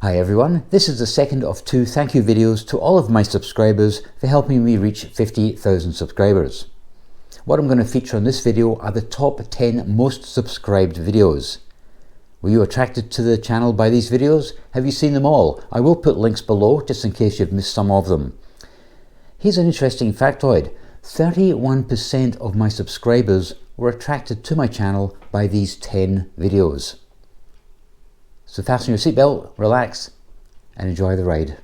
Hi everyone, this is the second of two thank you videos to all of my subscribers for helping me reach 50,000 subscribers. What I'm going to feature in this video are the top 10 most subscribed videos. Were you attracted to the channel by these videos? Have you seen them all? I will put links below just in case you've missed some of them. Here's an interesting factoid. 31% of my subscribers were attracted to my channel by these 10 videos. So fasten your seatbelt, relax, and enjoy the ride.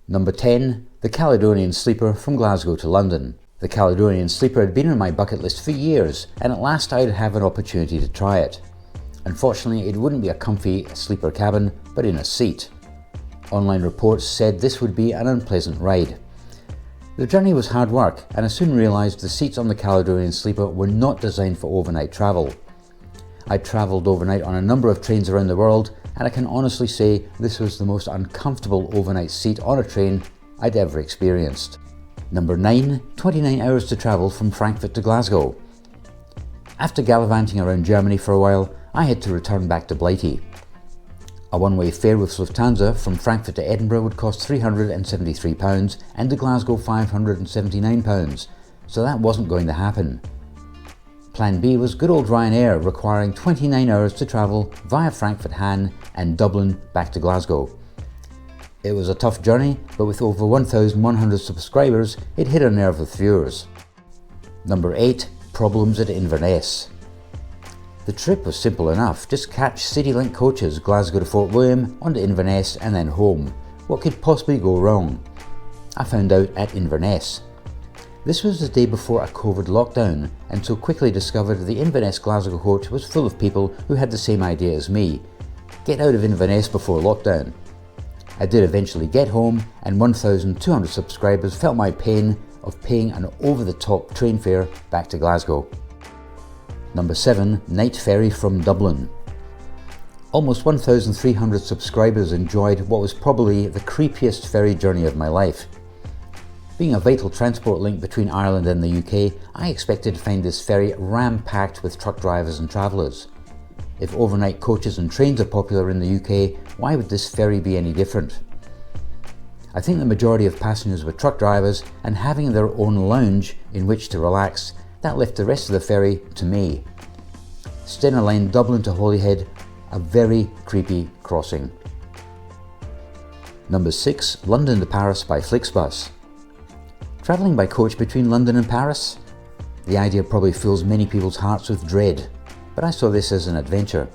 Number 10, the Caledonian Sleeper from Glasgow to London. The Caledonian Sleeper had been on my bucket list for years, and at last I'd have an opportunity to try it. Unfortunately, it wouldn't be a comfy sleeper cabin, but in a seat. Online reports said this would be an unpleasant ride. The journey was hard work, and I soon realised the seats on the Caledonian Sleeper were not designed for overnight travel. I travelled overnight on a number of trains around the world, and I can honestly say this was the most uncomfortable overnight seat on a train I'd ever experienced. Number 9, 29 hours to travel from Frankfurt to Glasgow. After gallivanting around Germany for a while, I had to return back to Blighty. A one-way fare with Lufthansa from Frankfurt to Edinburgh would cost £373 and to Glasgow £579, so that wasn't going to happen. Plan B was good old Ryanair, requiring 29 hours to travel via Frankfurt Hanen and Dublin back to Glasgow. It was a tough journey, but with over 1,100 subscribers, it hit a nerve with viewers. Number 8, problems at Inverness. The trip was simple enough, just catch CityLink coaches Glasgow to Fort William, on to Inverness and then home. What could possibly go wrong? I found out at Inverness. This was the day before a COVID lockdown, and so quickly discovered the Inverness Glasgow coach was full of people who had the same idea as me. Get out of Inverness before lockdown. I did eventually get home, and 1,200 subscribers felt my pain of paying an over-the-top train fare back to Glasgow. Number 7, night ferry from Dublin. Almost 1,300 subscribers enjoyed what was probably the creepiest ferry journey of my life. Being a vital transport link between Ireland and the UK, I expected to find this ferry ram-packed with truck drivers and travellers. If overnight coaches and trains are popular in the UK, why would this ferry be any different? I think the majority of passengers were truck drivers, and having their own lounge in which to relax, that left the rest of the ferry to me. Stena Line Dublin to Holyhead, a very creepy crossing. Number 6, London to Paris by Flixbus. Travelling by coach between London and Paris? The idea probably fills many people's hearts with dread, but I saw this as an adventure.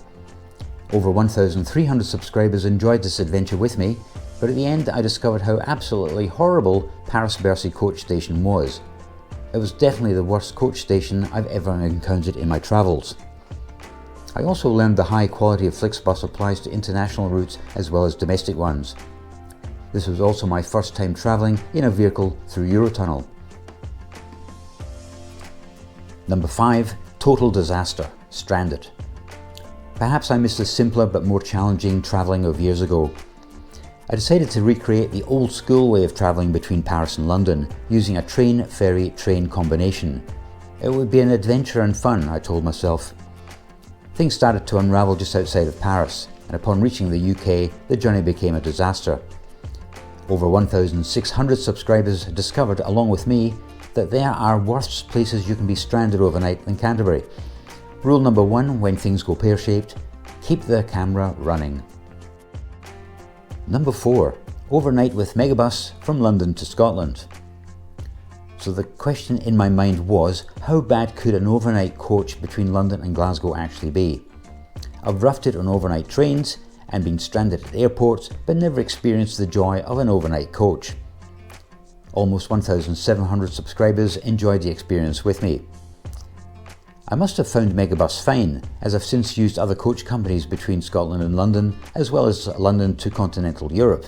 Over 1,300 subscribers enjoyed this adventure with me, but at the end I discovered how absolutely horrible Paris-Bercy coach station was. It was definitely the worst coach station I've ever encountered in my travels. I also learned the high quality of Flixbus applies to international routes as well as domestic ones. This was also my first time travelling in a vehicle through Eurotunnel. Number 5, total disaster, stranded. Perhaps I missed the simpler but more challenging travelling of years ago. I decided to recreate the old school way of travelling between Paris and London, using a train-ferry-train combination. It would be an adventure and fun, I told myself. Things started to unravel just outside of Paris, and upon reaching the UK, the journey became a disaster. Over 1,600 subscribers discovered, along with me, that there are worse places you can be stranded overnight than Canterbury. Rule number 1 when things go pear-shaped, keep the camera running. Number 4, overnight with Megabus from London to Scotland. So the question in my mind was, how bad could an overnight coach between London and Glasgow actually be? I've roughed it on overnight trains and been stranded at airports, but never experienced the joy of an overnight coach. Almost 1,700 subscribers enjoyed the experience with me. I must have found Megabus fine, as I've since used other coach companies between Scotland and London, as well as London to continental Europe.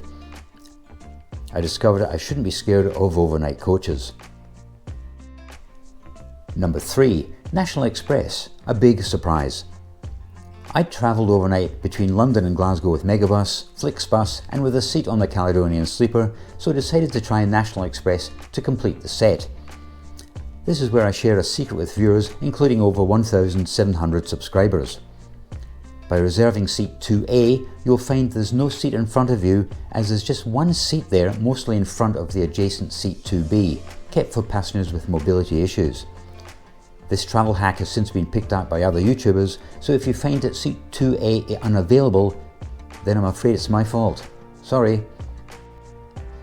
I discovered I shouldn't be scared of overnight coaches. Number 3, National Express, a big surprise. I travelled overnight between London and Glasgow with Megabus, Flixbus and with a seat on the Caledonian Sleeper, so I decided to try National Express to complete the set. This is where I share a secret with viewers, including over 1,700 subscribers. By reserving seat 2A, you'll find there's no seat in front of you, as there's just one seat there, mostly in front of the adjacent seat 2B, kept for passengers with mobility issues. This travel hack has since been picked up by other YouTubers, so if you find that seat 2A unavailable, then I'm afraid it's my fault. Sorry.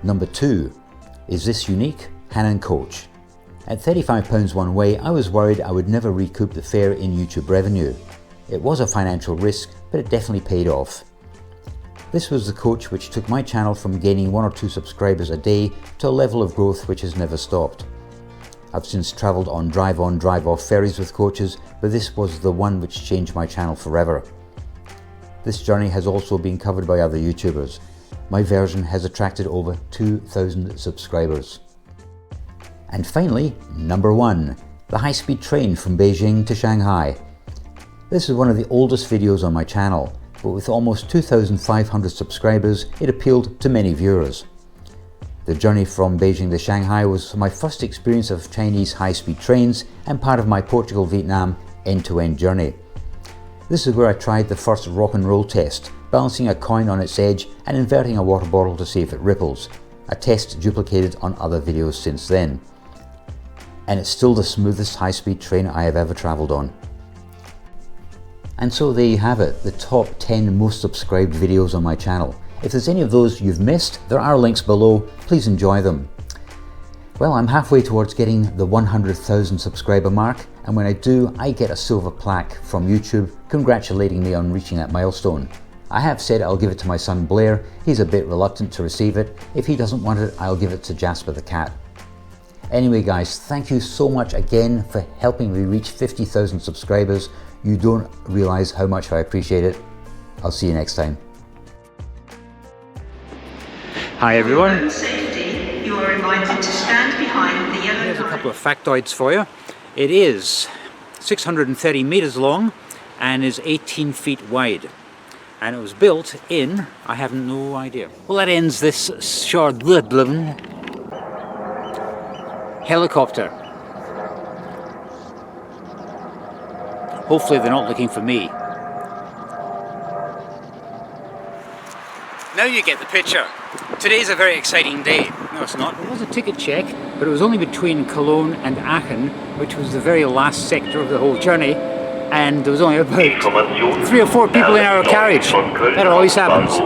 Number 2. Is this unique? Hanen Coach. At £35 one way, I was worried I would never recoup the fare in YouTube revenue. It was a financial risk, but it definitely paid off. This was the coach which took my channel from gaining 1 or 2 subscribers a day to a level of growth which has never stopped. I've since travelled on drive-on, drive-off ferries with coaches, but this was the one which changed my channel forever. This journey has also been covered by other YouTubers. My version has attracted over 2,000 subscribers. And finally, number 1, the high-speed train from Beijing to Shanghai. This is one of the oldest videos on my channel, but with almost 2,500 subscribers, it appealed to many viewers. The journey from Beijing to Shanghai was my first experience of Chinese high-speed trains and part of my Portugal-Vietnam end-to-end journey. This is where I tried the first rock and roll test, balancing a coin on its edge and inverting a water bottle to see if it ripples, a test duplicated on other videos since then. And it's still the smoothest high-speed train I have ever travelled on. And so there you have it, the top 10 most subscribed videos on my channel. If there's any of those you've missed, there are links below, please enjoy them. Well, I'm halfway towards getting the 100,000 subscriber mark, and when I do, I get a silver plaque from YouTube congratulating me on reaching that milestone. I have said I'll give it to my son Blair. He's a bit reluctant to receive it. If he doesn't want it, I'll give it to Jasper the cat. Anyway guys, thank you so much again for helping me reach 50,000 subscribers. You don't realise how much I appreciate it. I'll see you next time. Hi everyone. Safety, you are reminded to stand behind the yellow line. Here's a couple of factoids for you. It is 630 metres long and is 18 feet wide. And it was built in, I have no idea. Well, that ends this short helicopter. Hopefully they're not looking for me. Now you get the picture. Today's a very exciting day. No, it's not. It was a ticket check, but it was only between Cologne and Aachen, which was the very last sector of the whole journey. And there was only about 3 or 4 people in our carriage. That always happens.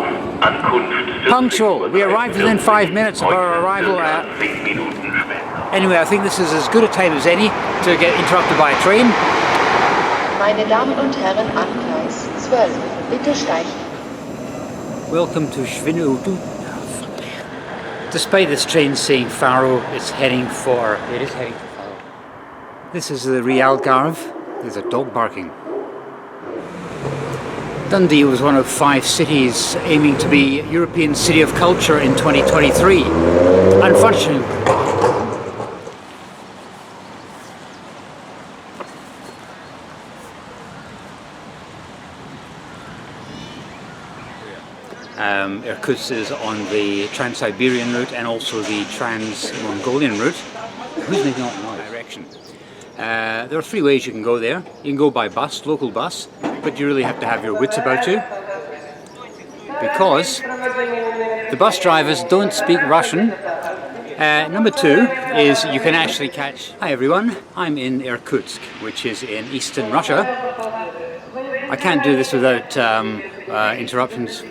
Punctual. We arrived within 5 minutes of our arrival at... Anyway, I think this is as good a time as any to get interrupted by a train. Meine Damen und Herren, an Gleis 12, bitte steigen. Welcome to Schwinautu. Despite this train saying Faro, it is heading for Faro. This is the Realgarve. There's a dog barking. Dundee was one of 5 cities aiming to be European City of Culture in 2023. Unfortunately, Irkutsk is on the Trans-Siberian route and also the Trans-Mongolian route. Who's making all noise? Direction. There are 3 ways you can go there. You can go by bus, local bus, but you really have to have your wits about you, because the bus drivers don't speak Russian. Number 2 is you can actually catch... Hi everyone, I'm in Irkutsk, which is in eastern Russia. I can't do this without interruptions.